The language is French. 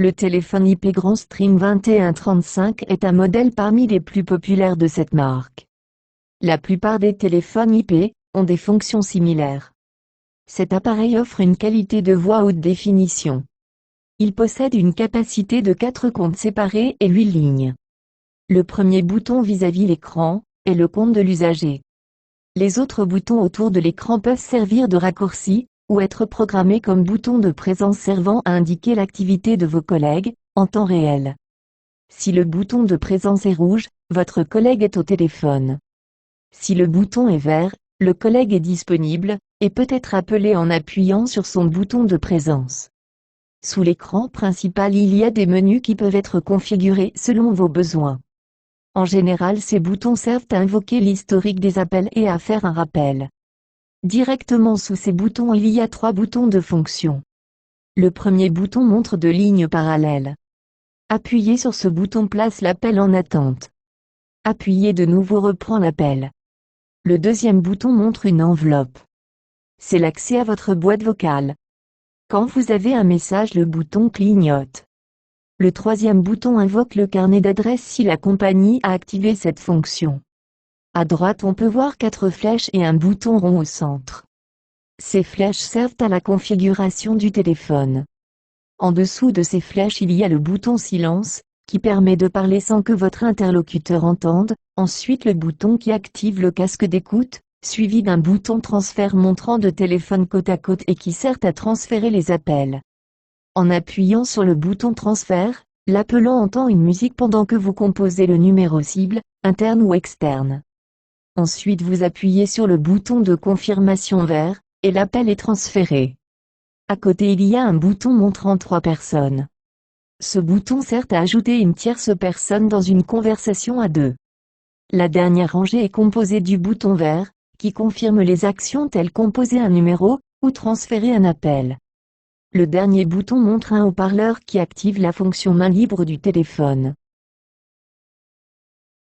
Le téléphone IP Grandstream 2135 est un modèle parmi les plus populaires de cette marque. La plupart des téléphones IP ont des fonctions similaires. Cet appareil offre une qualité de voix haute définition. Il possède une capacité de 4 comptes séparés et 8 lignes. Le premier bouton vis-à-vis l'écran est le compte de l'usager. Les autres boutons autour de l'écran peuvent servir de raccourci, ou être programmés comme boutons de présence servant à indiquer l'activité de vos collègues, en temps réel. Si le bouton de présence est rouge, votre collègue est au téléphone. Si le bouton est vert, le collègue est disponible, et peut être appelé en appuyant sur son bouton de présence. Sous l'écran principal il y a des menus qui peuvent être configurés selon vos besoins. En général ces boutons servent à invoquer l'historique des appels et à faire un rappel. Directement sous ces boutons il y a 3 boutons de fonction. Le premier bouton montre 2 lignes parallèles. Appuyer sur ce bouton place l'appel en attente. Appuyer de nouveau reprend l'appel. Le deuxième bouton montre une enveloppe. C'est l'accès à votre boîte vocale. Quand vous avez un message le bouton clignote. Le troisième bouton invoque le carnet d'adresses si la compagnie a activé cette fonction. À droite on peut voir 4 flèches et un bouton rond au centre. Ces flèches servent à la configuration du téléphone. En dessous de ces flèches il y a le bouton silence, qui permet de parler sans que votre interlocuteur entende, ensuite le bouton qui active le casque d'écoute, suivi d'un bouton transfert montrant 2 téléphones côte à côte et qui sert à transférer les appels. En appuyant sur le bouton transfert, l'appelant entend une musique pendant que vous composez le numéro cible, interne ou externe. Ensuite vous appuyez sur le bouton de confirmation vert, et l'appel est transféré. À côté il y a un bouton montrant 3 personnes. Ce bouton sert à ajouter une tierce personne dans une conversation à 2. La dernière rangée est composée du bouton vert, qui confirme les actions telles composer un numéro, ou transférer un appel. Le dernier bouton montre un haut-parleur qui active la fonction main libre du téléphone.